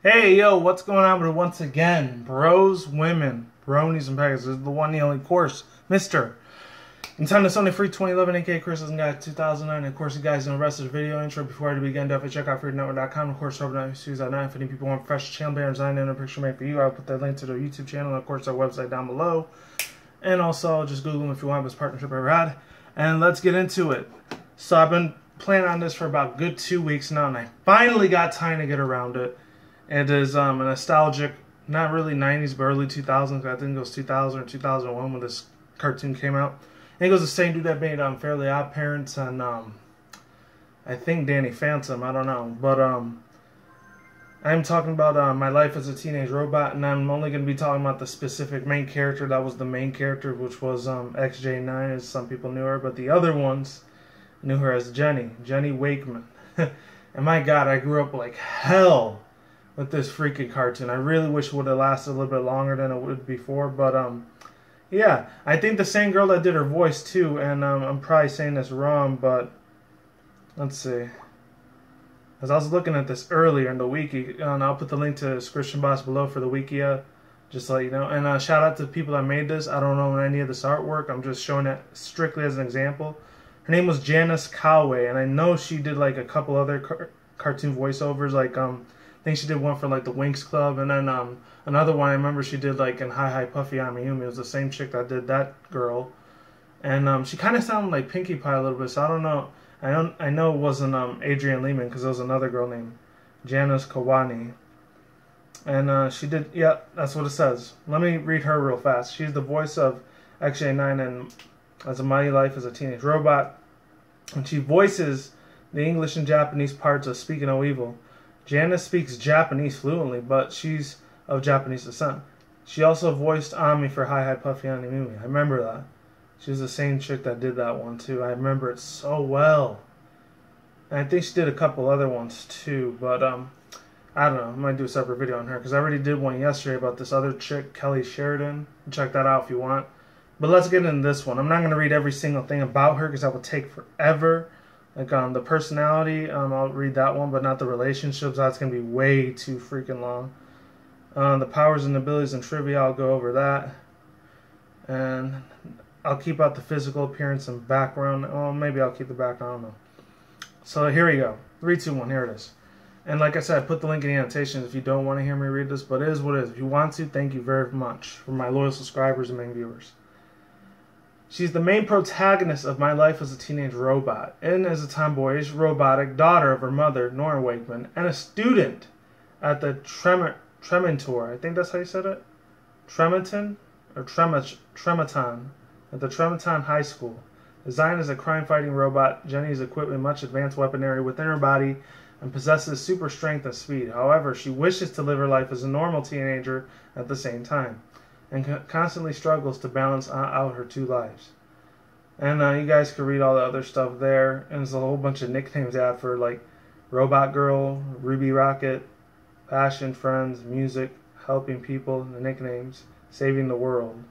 Hey, yo, what's going on with it once again? Bros, women, bronies, and pegasisters. This is the one, the only course, Mr. Nintendo Sony Free 2011, aka Chris Guy 2009. And of course, you guys know the rest of the video intro. Before I begin, definitely check out freedomnetwork.com. Of course, over.news.9. If any people want professional channel banner design and a picture made for you, I'll put that link to their YouTube channel and, of course, their website down below. And also, just Google them if you want this partnership I had. And let's get into it. So, I've been planning on this for about a good 2 weeks now, and I finally got time to get around it. It is a nostalgic, not really 90s, but early 2000s. I think it was 2000 or 2001 when this cartoon came out. I think it was the same dude that made Fairly Odd Parents and I think Danny Phantom. I don't know. But I'm talking about my life as a teenage robot, and I'm only going to be talking about the specific main character. That was the main character, which was XJ9, as some people knew her. But the other ones knew her as Jenny Wakeman. And my God, I grew up like hell with this freaking cartoon. I really wish it would have lasted a little bit longer than it would before, but yeah, I think the same girl that did her voice too, and I'm probably saying this wrong, but let's see. As I was looking at this earlier in the wiki, and I'll put the link to the description box below for the Wikia, just to let you know. And shout out to the people that made this. I don't know any of this artwork. I'm just showing it strictly as an example. Her name was Janice Coway, and I know she did like a couple other cartoon voiceovers, like I think she did one for like the Winx Club, and then another one I remember she did like in Hi Hi Puffy I'm Yumi. It was the same chick that did that girl, and she kind of sounded like Pinkie Pie a little bit. So I don't know. I know it wasn't Adrienne Lehman, because there was another girl named Janice Kawani, and she did. Yeah, that's what it says. Let me read her real fast. She's the voice of XJ9 and As a Mighty Life as a Teenage Robot, and she voices the English and Japanese parts of Speak No Evil. Janice speaks Japanese fluently, but she's of Japanese descent. She also voiced Ami for Hi Hi Puffy Animumi. I remember that. She was the same chick that did that one too. I remember it so well. And I think she did a couple other ones too, but I don't know. I might do a separate video on her, because I already did one yesterday about this other chick, Kelly Sheridan. Check that out if you want. But let's get into this one. I'm not going to read every single thing about her, because that will take forever. Like the personality, I'll read that one, but not the relationships. That's going to be way too freaking long. The powers and abilities and trivia, I'll go over that. And I'll keep out the physical appearance and background. Oh, maybe I'll keep the background, I don't know. So here we go. 3, 2, 1, here it is. And like I said, I put the link in the annotations if you don't want to hear me read this, but it is what it is. If you want to, thank you very much for my loyal subscribers and main viewers. She's the main protagonist of my life as a teenage robot, and as a tomboyish, robotic daughter of her mother, Nora Wakeman, and a student at the Trementor. I think that's how you said it? Tremonton? Or Tremonton. At the Tremonton High School. Designed as a crime-fighting robot, Jenny is equipped with much advanced weaponry within her body and possesses super strength and speed. However, she wishes to live her life as a normal teenager at the same time, and constantly struggles to balance out her two lives. And you guys can read all the other stuff there. And there's a whole bunch of nicknames they have for, like, Robot Girl, Ruby Rocket, Passion, Friends, Music, Helping People, the nicknames, Saving the World.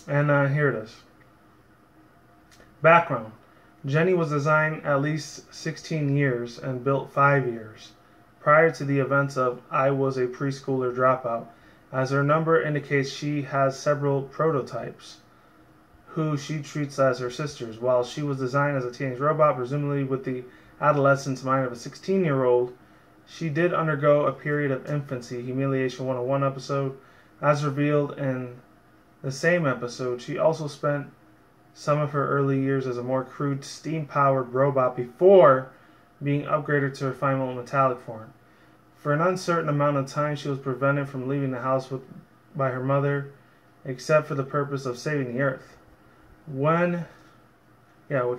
And here it is. Background. Jenny was designed at least 16 years and built 5 years prior to the events of I Was a Preschooler Dropout. As her number indicates, she has several prototypes, who she treats as her sisters. While she was designed as a teenage robot, presumably with the adolescence mind of a 16-year-old, she did undergo a period of infancy, Humiliation 101 episode. As revealed in the same episode, she also spent some of her early years as a more crude, steam-powered robot before being upgraded to her final metallic form. For an uncertain amount of time, she was prevented from leaving the house by her mother, except for the purpose of saving the Earth. When she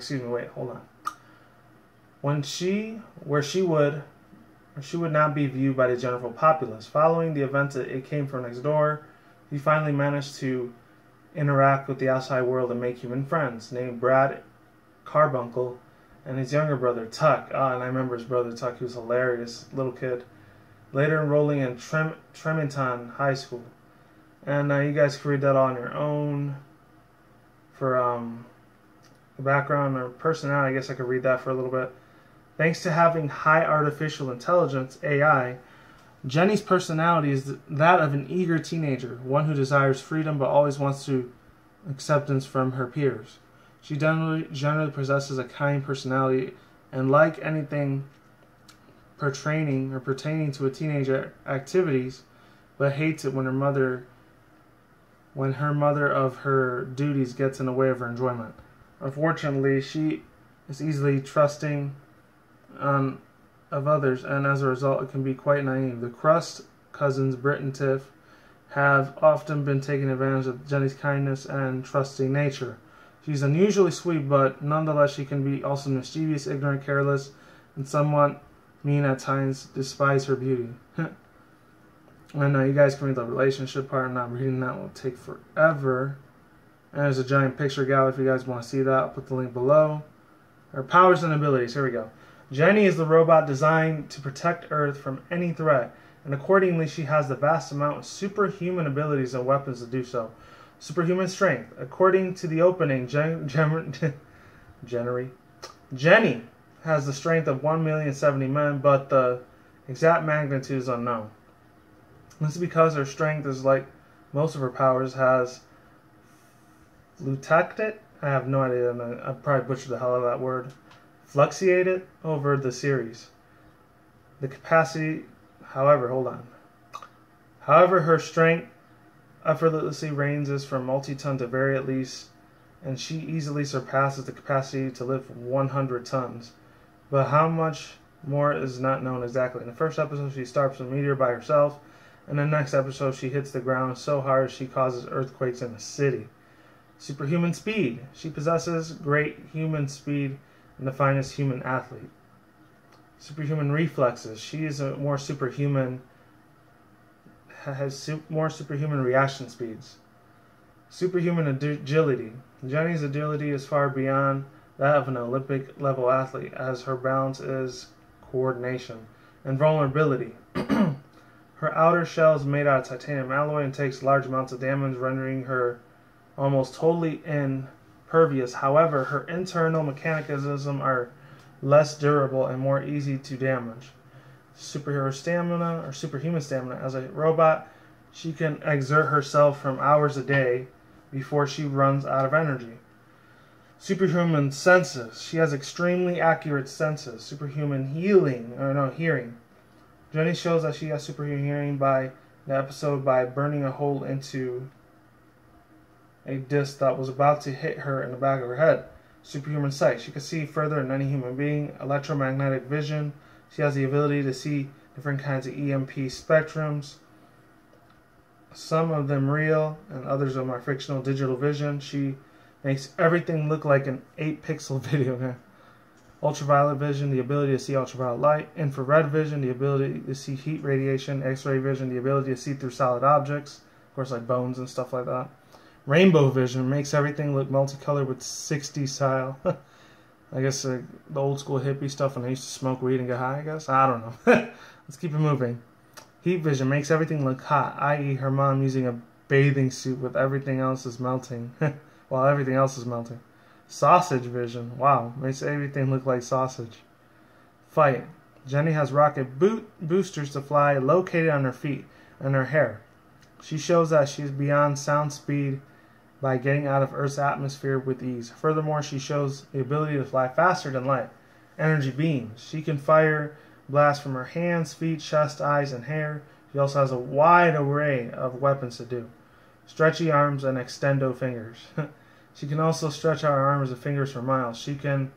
would not be viewed by the general populace. Following the events that It Came From Next Door, he finally managed to interact with the outside world and make human friends, named Brad Carbuncle, and his younger brother, Tuck. And I remember his brother, Tuck. He was hilarious, little kid. Later enrolling in Tremonton High School. And you guys can read that all on your own. For the background or personality, I guess I could read that for a little bit. Thanks to having high artificial intelligence, AI, Jenny's personality is that of an eager teenager, one who desires freedom but always wants to acceptance from her peers. She generally possesses a kind personality and, like anything pertaining to a teenager activities, but hates it when her mother of her duties gets in the way of her enjoyment. Unfortunately, she is easily trusting of others, and as a result, it can be quite naive. The Crust cousins, Britt and Tiff, have often been taking advantage of Jenny's kindness and trusting nature. She's unusually sweet, but nonetheless she can be also mischievous, ignorant, careless, and somewhat mean at times, despise her beauty. I know you guys can read the relationship part. I'm not reading that. It will take forever. And there's a giant picture gallery if you guys want to see that. I'll put the link below. Her powers and abilities. Here we go. Jenny is the robot designed to protect Earth from any threat, and accordingly she has the vast amount of superhuman abilities and weapons to do so. Superhuman strength. According to the opening, Jenny has the strength of 1,070 men, but the exact magnitude is unknown. This is because her strength is, like most of her powers, has fluctuated. I have no idea, and I probably butchered the hell out of that word. Fluctuated over the series. The capacity, however, her strength effortlessly ranges from multi-ton to very at least, and she easily surpasses the capacity to lift 100 tons. But how much more is not known exactly. In the first episode, she starts a meteor by herself, and in the next episode, she hits the ground so hard she causes earthquakes in the city. Superhuman speed. She possesses great human speed and the finest human athlete. Superhuman reflexes. She is has more superhuman reaction speeds. Superhuman agility. Jenny's agility is far beyond that of an Olympic level athlete, as her balance is coordination. And vulnerability. Her outer shell is made out of titanium alloy and takes large amounts of damage, rendering her almost totally impervious. However, her internal mechanisms are less durable and more easy to damage. Superhuman stamina. As a robot, she can exert herself from hours a day before she runs out of energy. Superhuman senses. She has extremely accurate senses. Superhuman hearing. Jenny shows that she has superhuman hearing by the episode by burning a hole into a disc that was about to hit her in the back of her head. Superhuman sight. She can see further than any human being. Electromagnetic vision. She has the ability to see different kinds of EMP spectrums. Some of them real and others of them are fictional. Digital vision. She makes everything look like an 8-pixel video game. Ultraviolet vision, the ability to see ultraviolet light. Infrared vision, the ability to see heat radiation. X-ray vision, the ability to see through solid objects. Of course, like bones and stuff like that. Rainbow vision makes everything look multicolored with 60s style. I guess the old school hippie stuff when they used to smoke weed and get high, I guess. I don't know. Let's keep it moving. Heat vision makes everything look hot, i.e. her mom using a bathing suit with everything else is melting. While everything else is melting. Sausage vision. Wow. Makes everything look like sausage. Fight. Jenny has rocket boosters to fly located on her feet and her hair. She shows that she is beyond sound speed by getting out of Earth's atmosphere with ease. Furthermore, she shows the ability to fly faster than light. Energy beams. She can fire blasts from her hands, feet, chest, eyes, and hair. She also has a wide array of weapons to do. Stretchy arms and extendo fingers. She can also stretch out her arms and fingers for miles. She can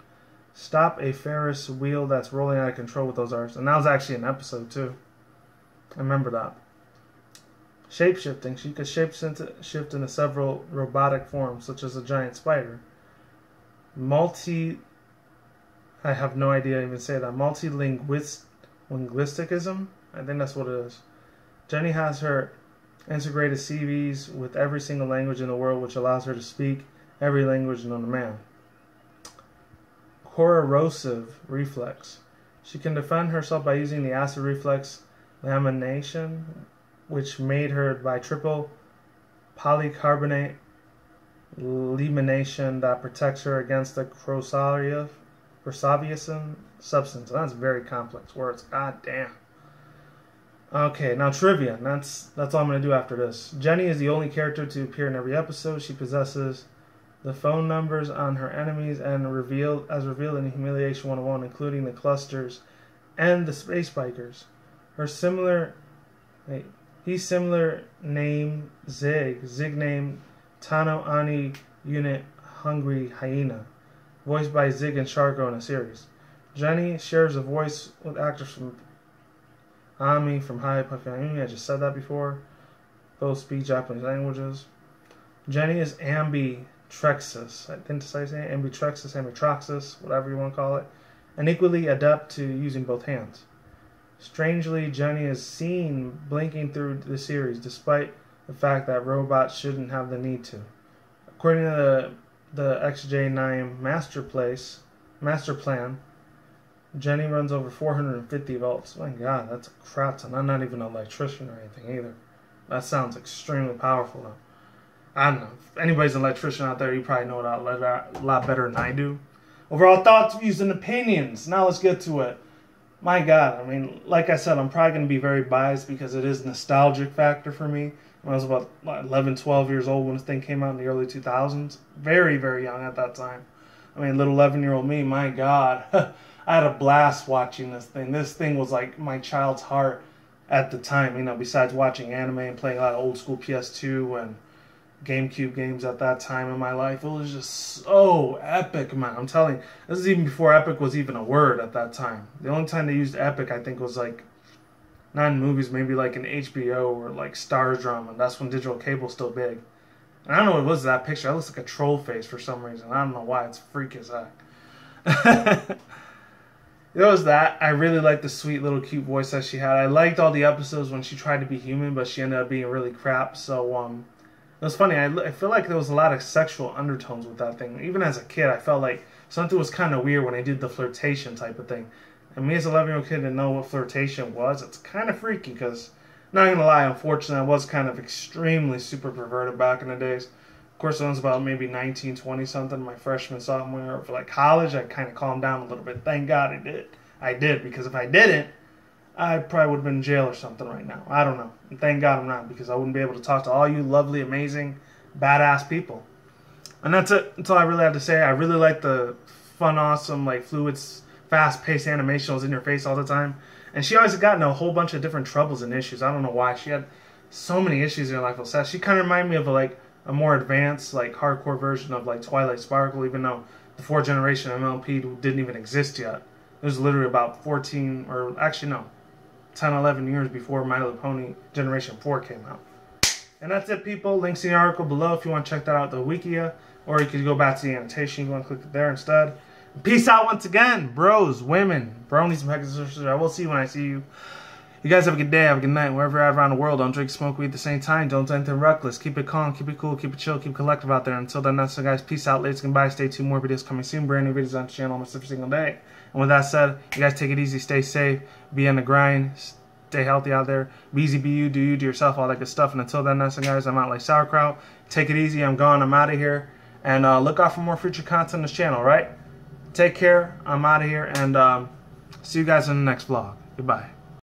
stop a Ferris wheel that's rolling out of control with those arms. And that was actually an episode too. I remember that. Shape-shifting. She could shift into several robotic forms, such as a giant spider. I have no idea how to even say that. Multilinguisticism? I think that's what it is. Jenny has her integrated CVs with every single language in the world, which allows her to speak every language known to man. Corrosive reflex. She can defend herself by using the acid reflex lamination, which made her by triple polycarbonate lamination that protects her against the corrosive substance. And that's very complex words. God damn. Okay, now trivia. That's all I'm gonna do after this. Jenny is the only character to appear in every episode. She possesses the phone numbers on her enemies and revealed in Humiliation 101, including the clusters and the space bikers. He's similar name Zig name Tano Ani Unit Hungry Hyena, voiced by Zig and Sharko in a series. Jenny shares a voice with actors from Ami from High Puffy Ayumi. I just said that before. Both speak Japanese languages. Jenny is ambidextrous. I didn't say ambidextrous, whatever you want to call it, and equally adept to using both hands. Strangely, Jenny is seen blinking through the series, despite the fact that robots shouldn't have the need to. According to the XJ9 master plan, Jenny runs over 450 volts. My God, that's a crap ton. I'm not even an electrician or anything either. That sounds extremely powerful though. I don't know. If anybody's an electrician out there, you probably know it a lot better than I do. Overall thoughts, views, and opinions. Now let's get to it. My God, I mean, like I said, I'm probably going to be very biased because it is a nostalgic factor for me. When I was about 11, 12 years old when this thing came out in the early 2000s. Very, very young at that time. I mean, little 11-year-old me, my God. I had a blast watching this thing. This thing was like my child's heart at the time. You know, besides watching anime and playing a lot of old school PS2 and GameCube games at that time in my life. It was just so epic, man. I'm telling you, this is even before epic was even a word at that time. The only time they used epic, I think, was like, not in movies, maybe like in HBO or like Stars drama. And that's when digital cable was still big. And I don't know what it was, that picture. It looks like a troll face for some reason. I don't know why. It's freaky as heck. It was that. I really liked the sweet little cute voice that she had. I liked all the episodes when she tried to be human, but she ended up being really crap. So, it was funny. I feel like there was a lot of sexual undertones with that thing. Even as a kid, I felt like something was kind of weird when they did the flirtation type of thing. And me as an 11-year-old kid didn't know what flirtation was. It's kind of freaky because, not going to lie, unfortunately, I was kind of extremely super perverted back in the days. Of course, I was about maybe 19, 20 something, my freshman, sophomore year. For like college, I kind of calmed down a little bit. Thank God I did. I did, because if I didn't, I probably would have been in jail or something right now. I don't know. And thank God I'm not, because I wouldn't be able to talk to all you lovely, amazing, badass people. And that's it. That's all I really have to say. I really like the fun, awesome, like fluid, fast-paced animation that was in your face all the time. And she always got in a whole bunch of different troubles and issues. I don't know why. She had so many issues in her life. She kind of reminded me of a more advanced, like hardcore version of like Twilight Sparkle, even though the 4th generation MLP didn't even exist yet. It was literally about 14, or actually no, 10, 11 years before My Little Pony Generation 4 came out. And that's it, people. Links in the article below if you want to check that out, the Wikia. Or you could go back to the annotation. You want to click it there instead. Peace out once again, bros, women, bronies, and pegasisters. I will see you when I see you. You guys have a good day, have a good night, wherever you're at around the world. Don't drink, smoke weed at the same time. Don't do anything reckless. Keep it calm, keep it cool, keep it chill, keep it collective out there. Until then, that's it, guys. Peace out, ladies, goodbye. Stay tuned. More videos coming soon. Brand new videos on the channel almost every single day. And with that said, you guys take it easy, stay safe, be on the grind, stay healthy out there. Be easy, be you, do yourself, all that good stuff. And until then, that's it, guys. I'm out like sauerkraut. Take it easy. I'm gone. I'm out of here. And look out for more future content on this channel, right? Take care. I'm out of here. And see you guys in the next vlog. Goodbye.